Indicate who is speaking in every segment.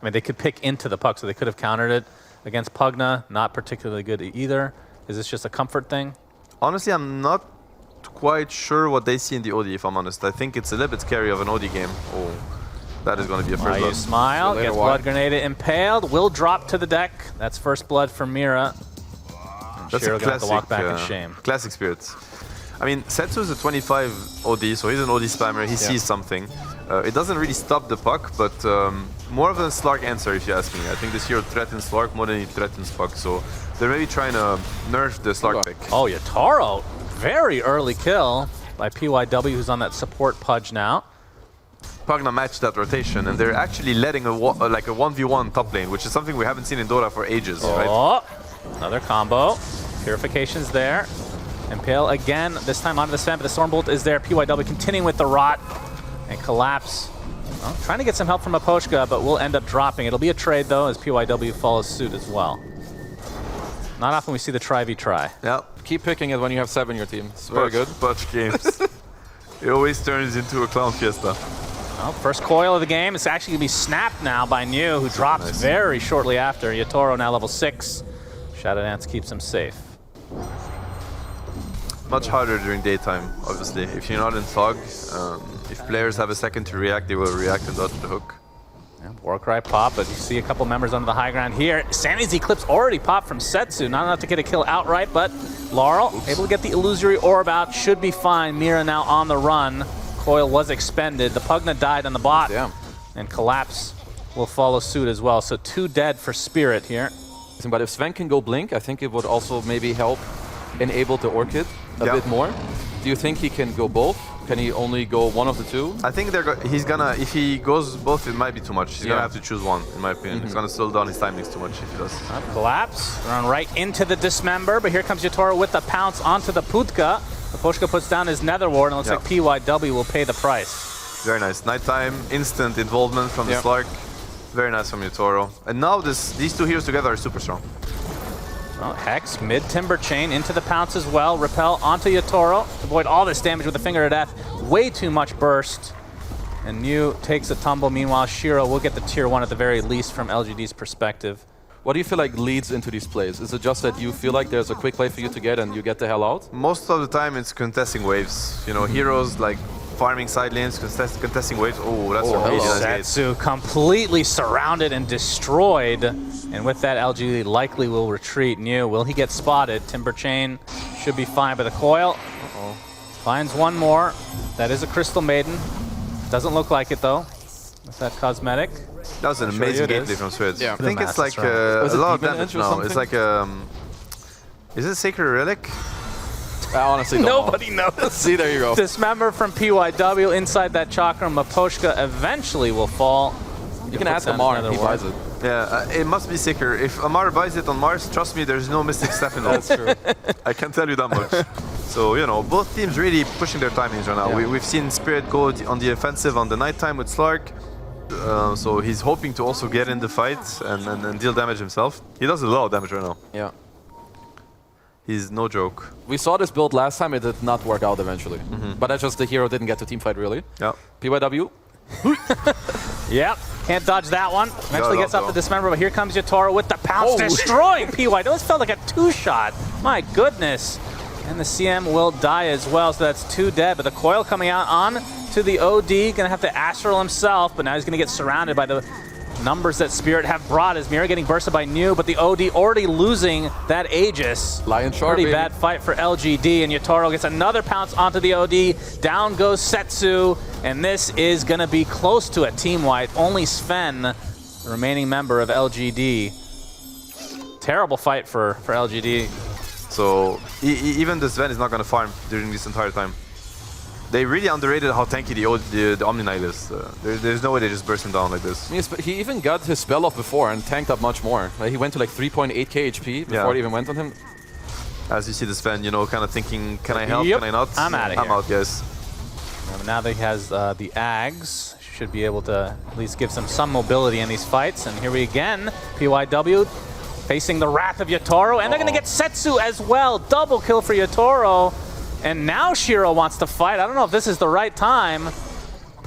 Speaker 1: I mean, they could pick into the puck, so they could have countered it. Against Pugna, not particularly good either. Is this just a comfort thing?
Speaker 2: Honestly, I'm not quite sure what they see in the OD, if I'm honest. I think it's a little bit scary of an OD game. Oh, that is going to be a first blood.
Speaker 1: Smile, gets blood grenade impaled, will drop to the deck. That's first blood for Mira.
Speaker 2: That's
Speaker 1: Shiro
Speaker 2: a
Speaker 1: gonna have to
Speaker 2: classic,
Speaker 1: walk back in shame.
Speaker 2: Classic spirits. I mean, Setsu is a 25 OD, so he's an OD spammer. He sees something. It doesn't really stop the puck, but more of a Slark answer, if you ask me. I think this hero threatens Slark more than he threatens puck, so they're maybe trying to nerf the Slark pick.
Speaker 1: Oh, Yatoro, very early kill by PYW, who's on that support pudge now.
Speaker 2: Pugna matched that rotation, and they're actually letting like a 1v1 top lane, which is something we haven't seen in Dota for ages, right?
Speaker 1: Another combo. Purification's there. Impale again, this time onto the Sven, but the Stormbolt is there. PYW continuing with the Rot and Collapse. Well, trying to get some help from Miposhka, but will end up dropping. It'll be a trade, though, as PYW follows suit as well. Not often we see the try-v-try.
Speaker 3: Yeah, keep picking it when you have 7 in your team. It's very good.
Speaker 2: Butch games. It always turns into a clown fiesta.
Speaker 1: Well, first coil of the game. It's actually going to be snapped now by New, who drops very shortly after. Yatoro now level 6. Shadow Dance keeps him safe.
Speaker 2: Much harder during daytime, obviously. If you're not in fog, if players have a second to react, they will react and dodge the hook.
Speaker 1: Yeah, Warcry pop, but you see a couple members under the high ground here. Sanity's Eclipse already popped from Setsu. Not enough to get a kill outright, but Larl able to get the illusory orb out. Should be fine. Mira now on the run. Coil was expended. The Pugna died on the bot.
Speaker 3: Damn.
Speaker 1: And Collapse will follow suit as well. So 2 dead for Spirit here.
Speaker 3: But if Sven can go Blink, I think it would also maybe help enable the Orchid a bit more. Do you think he can go both? Can he only go one of the 2?
Speaker 2: I think he's gonna, if he goes both, it might be too much. He's gonna have to choose one, in my opinion. It's gonna slow down his timings too much if he does.
Speaker 1: Collapse, run right into the Dismember, but here comes Yatoro with the pounce onto the Putka. Miposhka puts down his Nether Ward, and it looks like PYW will pay the price.
Speaker 2: Very nice. Nighttime, instant involvement from the Slark. Very nice from Yatoro. And now these 2 heroes together are super strong.
Speaker 1: Well, Hex, mid-Timber Chain into the pounce as well. Repel onto Yatoro. Avoid all this damage with the Finger of Death. Way too much burst. And New takes a tumble. Meanwhile, Shiro will get the tier 1 at the very least from LGD's perspective.
Speaker 3: What do you feel like leads into these plays? Is it just that you feel like there's a quick play for you to get and you get the hell out?
Speaker 2: Most of the time it's contesting waves. You know, heroes like farming side lanes, contesting waves. Oh, that's a really nice gate.
Speaker 1: Setsu completely surrounded and destroyed. And with that, LGD likely will retreat. New, will he get spotted? Timber Chain should be fine, but the coil finds one more. That is a Crystal Maiden. Doesn't look like it, though. With that cosmetic.
Speaker 2: That was an amazing gameplay from Swids.
Speaker 1: Yeah.
Speaker 2: I think it's like a lot of damage now. It's like is it Sacred Relic?
Speaker 3: I honestly don't
Speaker 1: Nobody knows.
Speaker 3: See, there you go.
Speaker 1: Dismember from PYW inside that chakra. Miposhka eventually will fall.
Speaker 3: You can ask Amar if he buys it.
Speaker 2: Yeah, it must be sicker. If Amar buys it on Mars, trust me, there's no Mystic Step in that.
Speaker 3: That's true.
Speaker 2: I can tell you that much. So, you know, both teams really pushing their timings right now. We've seen Spirit go on the offensive on the nighttime with Slark. So he's hoping to also get in the fight and deal damage himself. He does a lot of damage right now.
Speaker 3: Yeah.
Speaker 2: He's no joke.
Speaker 3: We saw this build last time, it did not work out eventually. But that's just the hero didn't get to teamfight really.
Speaker 2: Yeah.
Speaker 3: PYW.
Speaker 1: Yep, can't dodge that one. Eventually gets up the Dismember, but here comes Yatoro with the pounce, destroying PYW. This felt like a 2-shot. My goodness. And the CM will die as well, so that's 2 dead. But the coil coming out on to the OD, gonna have to Astral himself, but now he's gonna get surrounded by the numbers that Spirit have brought. As Mira getting bursted by New, but the OD already losing that Aegis.
Speaker 3: Lion Shark,
Speaker 1: pretty bad fight for LGD, and Yatoro gets another pounce onto the OD. Down goes Setsu, and this is gonna be close to a team wipe. Only Sven, the remaining member of LGD. Terrible fight for LGD.
Speaker 2: So even the Sven is not going to farm during this entire time. They really underrated how tanky the Omni-Knight is. There's no way they just burst him down like this.
Speaker 3: He even got his spell off before and tanked up much more. He went to like 3.8k HP before it even went on him.
Speaker 2: As you see the Sven, you know, kind of thinking, can I help, can I not?
Speaker 1: I'm out of here.
Speaker 2: I'm out, guys.
Speaker 1: Now that he has the Ags, should be able to at least give some mobility in these fights. And here we again, PYW facing the wrath of Yatoro, and they're gonna get Setsu as well. Double kill for Yatoro. And now Shiro wants to fight. I don't know if this is the right time.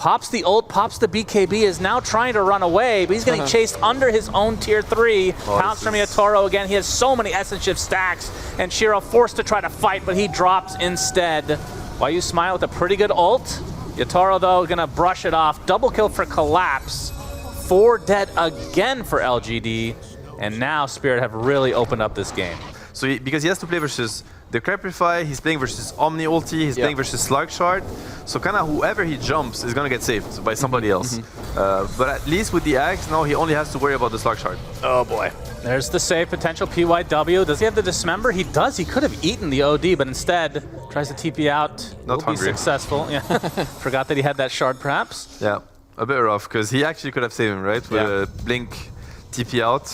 Speaker 1: pops the ult, pops the BKB, is now trying to run away, but he's getting chased under his own tier 3. Pounce from Yatoro again. He has so many essence shift stacks, and Shiro forced to try to fight, but he drops instead. Why you smile with a pretty good ult? Yatoro, though, gonna brush it off. Double kill for Collapse. 4 dead again for LGD, and now Spirit have really opened up this game.
Speaker 2: So because he has to play versus the Crepify, he's playing versus Omni Ulti, he's playing versus Slark Shard. So kind of whoever he jumps is gonna get saved by somebody else. But at least with the Axe, now he only has to worry about the Slark Shard.
Speaker 1: Oh boy. There's the save potential, PYW. Does he have the Dismember? He does. He could have eaten the OD, but instead tries to TP out.
Speaker 2: Not
Speaker 1: Will
Speaker 2: hungry.
Speaker 1: Be successful. Yeah. Forgot that he had that shard, perhaps.
Speaker 2: Yeah, a bit rough, because he actually could have saved him, right? With a Blink TP out.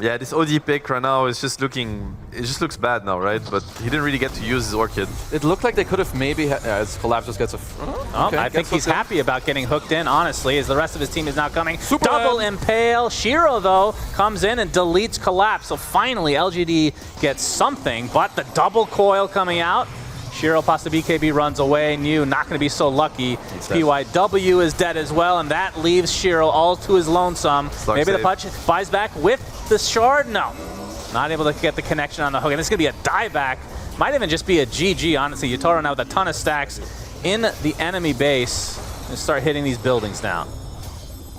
Speaker 2: Yeah, this OD pick right now is just looking, it just looks bad now, right? But he didn't really get to use his Orchid.
Speaker 3: It looked like they could have maybe, as Collapse just gets a...
Speaker 1: I think he's happy about getting hooked in, honestly, as the rest of his team is now coming.
Speaker 3: Super
Speaker 1: Double Impale. Shiro, though, comes in and deletes Collapse. So finally, LGD gets something, but the double coil coming out. Shiro pops the BKB, runs away. New, not going to be so lucky. PYW is dead as well, and that leaves Shiro all to his lonesome. Maybe the punch buys back with the shard. No, not able to get the connection on the hook. And it's going to be a dieback. Might even just be a GG, honestly. Yatoro now with a ton of stacks in the enemy base and start hitting these buildings now.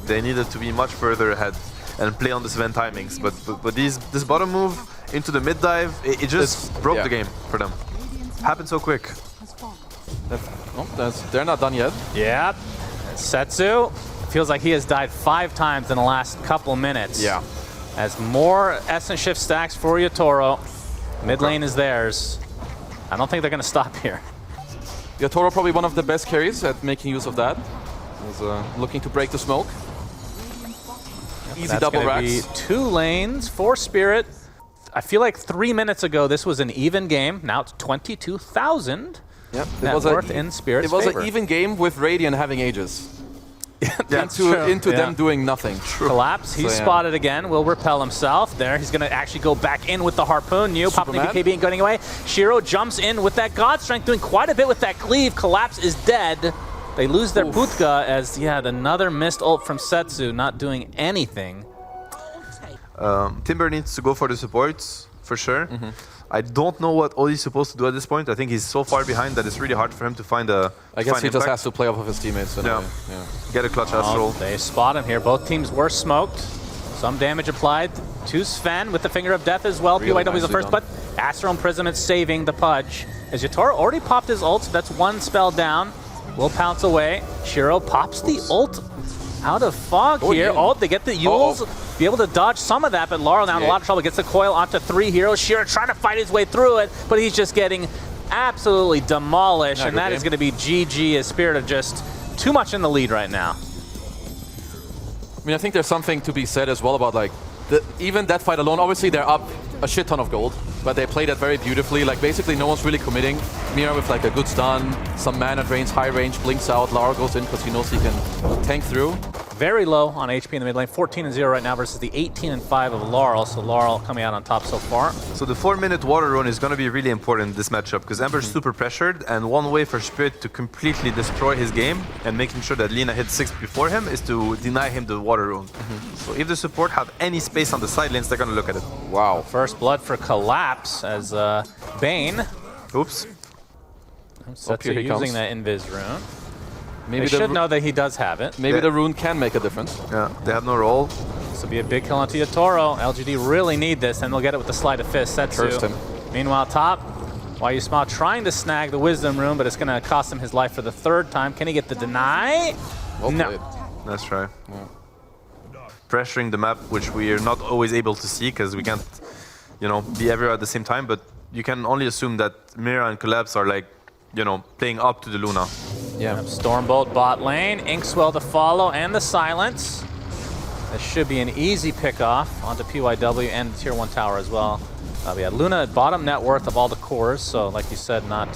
Speaker 2: They needed to be much further ahead and play on this event timings. But this bottom move into the mid dive, it just broke the game for them. Happened so quick.
Speaker 3: They're not done yet.
Speaker 1: Yeah. Setsu feels like he has died 5 times in the last couple minutes.
Speaker 3: Yeah.
Speaker 1: As more essence shift stacks for Yatoro. Mid lane is theirs. I don't think they're going to stop here.
Speaker 3: Yatoro probably one of the best carries at making use of that. He's looking to break the smoke. Easy
Speaker 1: That's
Speaker 3: double
Speaker 1: gonna
Speaker 3: racks.
Speaker 1: be 2 lanes for Spirit. I feel like 3 minutes ago this was an even game. Now it's 22,000 net worth in Spirit's
Speaker 3: It was
Speaker 1: favor.
Speaker 3: an even game with Radiant having Aegis. into them doing nothing.
Speaker 1: Collapse, he's spotted again, will repel himself. There, he's going to actually go back in with the Harpoon. New, popping the BKB and going away. Shiro jumps in with that God Strength, doing quite a bit with that cleave. Collapse is dead. They lose their Putka as, another missed ult from Setsu, not doing anything.
Speaker 2: Timber needs to go for the supports, for sure. I don't know what Oli's supposed to do at this point. I think he's so far behind that it's really hard for him to find a
Speaker 3: I guess he just has to play off of his teammates. Anyway. Yeah.
Speaker 2: Get a clutch Astral.
Speaker 1: They spot him here. Both teams were smoked. Some damage applied to Sven with the Finger of Death as well.
Speaker 3: Really
Speaker 1: PYW is the first, but Astral Imprisonment saving the Pudge. As Yatoro already popped his ult, so that's 1 spell down. Will pounce away. Shiro pops the ult out of fog here. Oh, they get the Yules. Be able to dodge some of that, but Larl now in a lot of trouble. Gets the coil onto 3 heroes. Shiro trying to fight his way through it, but he's just getting absolutely demolished, and that is going to be GG as Spirit are just too much in the lead right now.
Speaker 3: I mean, I think there's something to be said as well about like even that fight alone. Obviously, they're up a shit ton of gold, but they played that very beautifully. Like basically, no one's really committing. Mira with like a good stun, some mana drains, high range, blinks out. Larl goes in because he knows he can tank through.
Speaker 1: Very low on HP in the mid lane, 14-0 right now versus the 18-5 of Larl. So Larl coming out on top so far.
Speaker 2: So the 4-minute water run is going to be really important in this matchup because Ember's super pressured, and one way for Spirit to completely destroy his game and making sure that Lina hits 6 before him is to deny him the water run. So if the support have any space on the side lanes, they're going to look at it.
Speaker 1: Wow. First blood for Collapse as Bane.
Speaker 2: Oops.
Speaker 1: Setsu using that Invis rune.
Speaker 3: Maybe
Speaker 1: they should know that he does have it.
Speaker 3: Maybe the rune can make a difference.
Speaker 2: Yeah, they have no roll.
Speaker 1: This will be a big kill onto Yatoro. LGD really need this, and they'll get it with the sleight of fist. Setsu.
Speaker 3: Cursed him.
Speaker 1: Meanwhile, top, Why You Smile trying to snag the Wisdom Rune, but it's going to cost him his life for the 3rd time. Can he get the deny? No.
Speaker 2: Let's try. Yeah. Pressuring the map, which we are not always able to see because we can't, be everywhere at the same time. But you can only assume that Mira and Collapse are like, playing up to the Luna.
Speaker 1: Yeah. Stormbolt bot lane, Inkswell to follow, and the silence. This should be an easy pick-off onto PYW and the Tier 1 tower as well. We had Luna at bottom net worth of all the cores, so like you said, not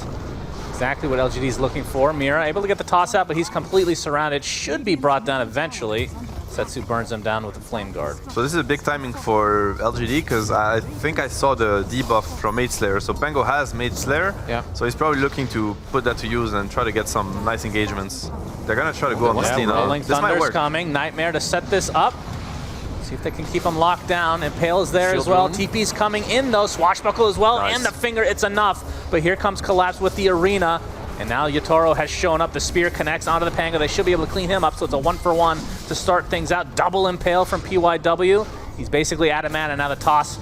Speaker 1: exactly what LGD is looking for. Mira able to get the toss out, but he's completely surrounded. Should be brought down eventually. Setsu burns him down with the Flame Guard.
Speaker 2: So this is a big timing for LGD because I think I saw the debuff from Mage Slayer. So Pango has Mage Slayer, so he's probably looking to put that to use and try to get some nice engagements. They're gonna try to go on the Stina.
Speaker 1: Rolling Thunder's coming. Nightmare to set this up. See if they can keep him locked down. Impale is there as well. TP's coming in though. Swashbuckle as well, and the finger. It's enough. But here comes Collapse with the Arena. And now Yatoro has shown up. The spear connects onto the Pango. They should be able to clean him up, so it's a 1-for-1 to start things out. Double Impale from PYW. He's basically adamant, and now the toss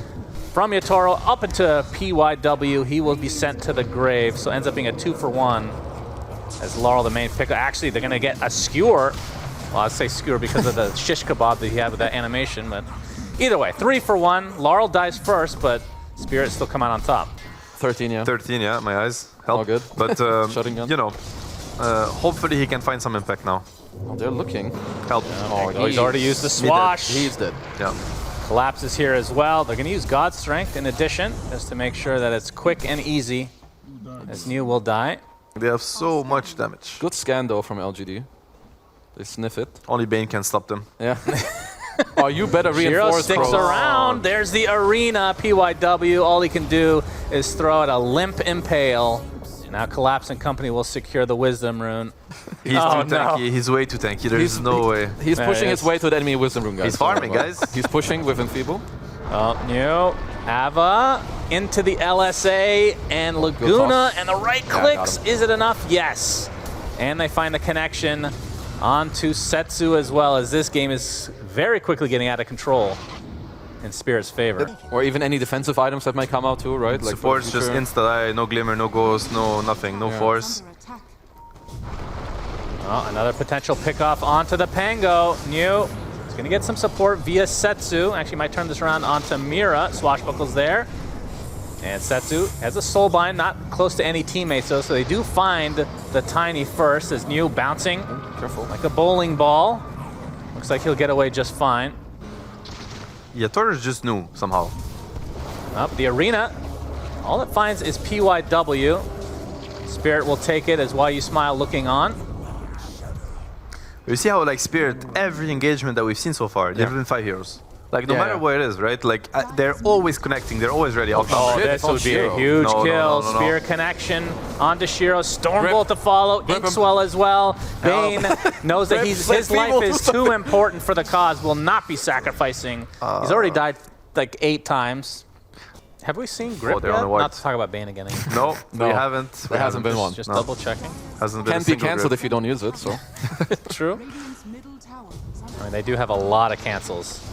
Speaker 1: from Yatoro up into PYW. He will be sent to the grave, so ends up being a 2-for-1 as Larl, the main pick. Actually, they're going to get a skewer. Well, I'd say skewer because of the shish kebab that he had with that animation, but either way, 3-for-1. Larl dies first, but Spirit still come out on top.
Speaker 3: 13, yeah.
Speaker 2: 13, yeah, my eyes help.
Speaker 3: All good.
Speaker 2: But,
Speaker 3: you
Speaker 2: know, hopefully he can find some impact now.
Speaker 3: Oh, they're looking.
Speaker 2: Help.
Speaker 1: Oh, he's already used the swash.
Speaker 3: He's dead.
Speaker 2: Yeah.
Speaker 1: Collapse is here as well. They're going to use God's Strength in addition, just to make sure that it's quick and easy, as New will die.
Speaker 2: They have so much damage.
Speaker 3: Good scan, though, from LGD. They sniff it.
Speaker 2: Only Bane can stop them.
Speaker 3: Yeah. Oh, you better
Speaker 1: Shiro
Speaker 3: reinforce.
Speaker 1: sticks around. There's the Arena. PYW. All he can do is throw out a limp Impale. Now Collapse and company will secure the Wisdom Rune.
Speaker 2: He's too tanky. He's way too tanky. There's no way.
Speaker 3: He's pushing his way to the enemy Wisdom Rune, guys.
Speaker 2: He's farming, guys.
Speaker 3: He's pushing with Enfeeble.
Speaker 1: Oh, New. Ava into the LSA and Laguna. And the right clicks. Is it enough? Yes. And they find the connection onto Setsu as well, as this game is very quickly getting out of control in Spirit's favor.
Speaker 3: Or even any defensive items that might come out too, right? Like
Speaker 2: support's just insta-die, no Glimmer, no Ghost, no nothing, no Force.
Speaker 1: Oh, another potential pickoff onto the Pango. New is going to get some support via Setsu. Actually might turn this around onto Mira. Swashbuckle's there. And Setsu has a Soulbind, not close to any teammates though, so they do find the Tiny first as New bouncing like a bowling ball. Looks like he'll get away just fine.
Speaker 2: Yatoro is just new somehow.
Speaker 1: Up the Arena. All it finds is PYW. Spirit will take it as Why You Smile looking on.
Speaker 2: You see how like Spirit, every engagement that we've seen so far, there have been 5 heroes. Like no matter where it is, right? Like they're always connecting. They're always ready.
Speaker 1: Oh, this would be a huge kill. Spear connection onto Shiro. Stormbolt to follow. Inkswell as well. Bane knows that his life is too important for the cause. Will not be sacrificing. He's already died like 8 times. Have we seen Grip yet? Not to talk about Bane again.
Speaker 2: No, we haven't.
Speaker 3: There hasn't been one.
Speaker 1: Just double checking.
Speaker 2: Hasn't been.
Speaker 3: Can't be cancelled if you don't use it. So
Speaker 1: true. I mean, they do have a lot of cancels.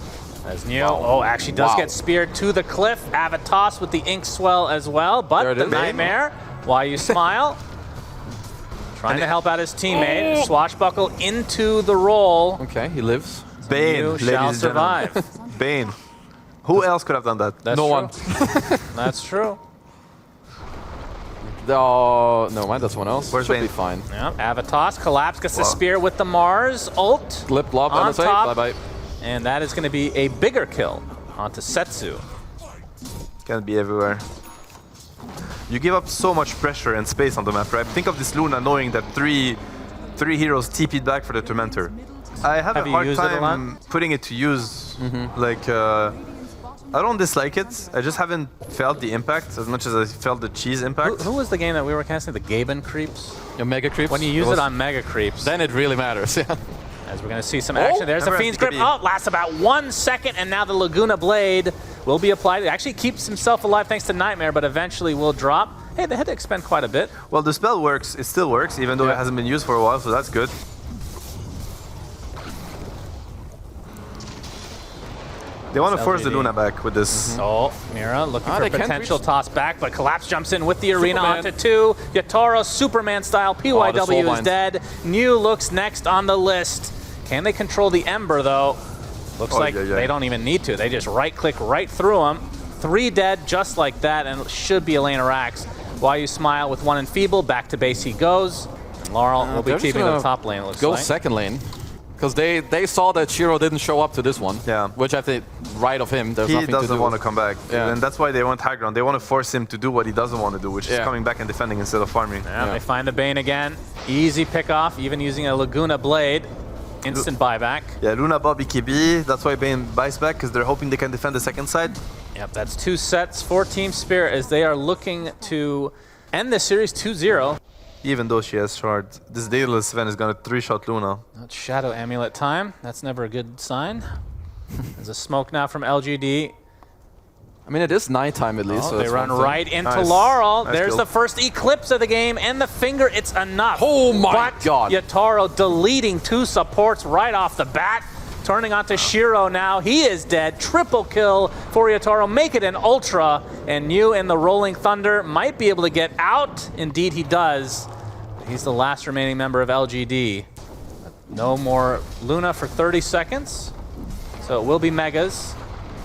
Speaker 1: As Neo, actually does get speared to the cliff. Avatos with the Inkswell as well, but the Nightmare, Why You Smile, trying to help out his teammate. Swashbuckle into the roll.
Speaker 3: Okay, he lives.
Speaker 2: Bane,
Speaker 1: shall survive.
Speaker 2: Bane. Who else could have done that?
Speaker 1: That's
Speaker 3: no
Speaker 1: true.
Speaker 3: one.
Speaker 1: That's true.
Speaker 3: Oh, no, mind, that's one else.
Speaker 2: Where's
Speaker 3: Should
Speaker 2: Bane?
Speaker 3: be fine.
Speaker 1: Yeah, Avatos, Collapse, gets the spear with the Mars ult.
Speaker 3: Lip blob
Speaker 1: on top.
Speaker 3: Bye-bye.
Speaker 1: And that is going to be a bigger kill onto Setsu.
Speaker 2: Can be everywhere. You give up so much pressure and space on the map, right? Think of this Luna knowing that three heroes TP'd back for the Tormentor. I have a hard time putting it to use. Like, I don't dislike it. I just haven't felt the impact as much as I felt the cheese impact.
Speaker 1: Who was the game that we were casting? The Gaben Creeps?
Speaker 3: Your Mega Creeps?
Speaker 1: When you use it on Mega Creeps.
Speaker 3: Then it really matters, yeah.
Speaker 1: As we're going to see some action. There's the Fiend's Grip. Oh, lasts about 1 second, and now the Laguna Blade will be applied. It actually keeps himself alive thanks to Nightmare, but eventually will drop. Hey, they had to expend quite a bit.
Speaker 2: Well, the spell works. It still works, even though it hasn't been used for a while, so that's good. They want to force the Luna back with this.
Speaker 1: Oh, Mira looking for a potential toss back, but Collapse jumps in with the Arena onto 2. Yatoro, Superman style. PYW is dead. New looks next on the list. Can they control the Ember, though? Looks like they don't even need to. They just right-click right through him. 3 dead just like that, and it should be a lane of racks. Why You Smile with 1 Enfeeble. Back to base he goes. And Larl will be keeping the top lane, it looks like.
Speaker 3: Go second lane. Because they saw that Shiro didn't show up to this one.
Speaker 2: Yeah.
Speaker 3: Which I think, right of him, there's
Speaker 2: he
Speaker 3: nothing to do.
Speaker 2: doesn't want to come back.
Speaker 3: Yeah.
Speaker 2: And that's why they want high ground. They want to force him to do what he doesn't want to do, which is coming back and defending instead of farming.
Speaker 1: They find the Bane again. Easy pick off, even using a Laguna Blade. Instant buyback.
Speaker 2: Yeah, Luna bought BKB. That's why Bane buys back, because they're hoping they can defend the second side.
Speaker 1: Yep, that's 2 sets for Team Spirit as they are looking to end this series 2-0.
Speaker 2: Even though she has shard, this Daedalus Sven is gonna 3-shot Luna.
Speaker 1: That's Shadow Amulet time. That's never a good sign. There's a smoke now from LGD.
Speaker 3: I mean, it is nighttime at least. So
Speaker 1: They
Speaker 3: that's
Speaker 1: run
Speaker 3: one thing.
Speaker 1: right into
Speaker 2: Nice.
Speaker 1: Larl.
Speaker 2: Nice
Speaker 1: There's
Speaker 2: kill.
Speaker 1: the first eclipse of the game, and the finger, it's enough.
Speaker 3: Oh my
Speaker 1: but
Speaker 3: God.
Speaker 1: Yatoro deleting 2 supports right off the bat. Turning onto Shiro now. He is dead. Triple kill for Yatoro. Make it an ultra. And New in the Rolling Thunder might be able to get out. Indeed, he does. He's the last remaining member of LGD. No more Luna for 30 seconds. So it will be Megas.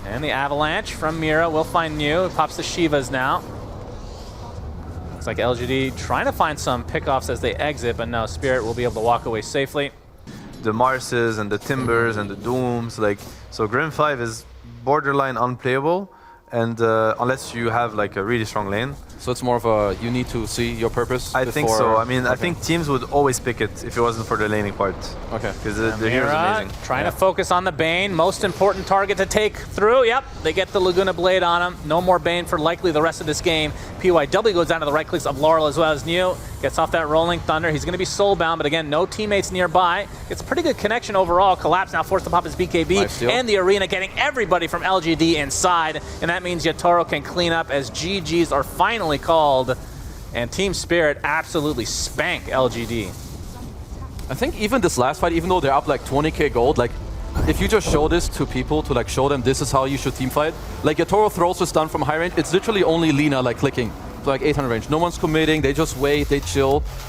Speaker 1: And the Avalanche from Mira will find New. It pops the Shivas now. Looks like LGD trying to find some pickoffs as they exit, but no, Spirit will be able to walk away safely.
Speaker 2: The Marses and the Timbers and the Dooms, like, so Grim 5 is borderline unplayable, and unless you have like a really strong lane.
Speaker 3: So it's more of a, you need to see your purpose.
Speaker 2: I think so. I mean, I think teams would always pick it if it wasn't for the laning part.
Speaker 3: Okay.
Speaker 2: Because the hero's
Speaker 1: Mira
Speaker 2: amazing.
Speaker 1: trying to focus on the Bane. Most important target to take through. Yep, they get the Laguna Blade on him. No more Bane for likely the rest of this game. PYW goes down to the right clicks of Larl as well as New. Gets off that Rolling Thunder. He's going to be soulbound, but again, no teammates nearby. It's a pretty good connection overall. Collapse now forced to pop his BKB. And the Arena getting everybody from LGD inside. And that means Yatoro can clean up as GGs are finally called. And Team Spirit absolutely spank LGD.
Speaker 3: I think even this last fight, even though they're up like 20k gold, like if you just show this to people to like show them this is how you should team fight, like Yatoro throws a stun from high range, it's literally only Lina like clicking to like 800 range. No one's committing, they just wait, they chill.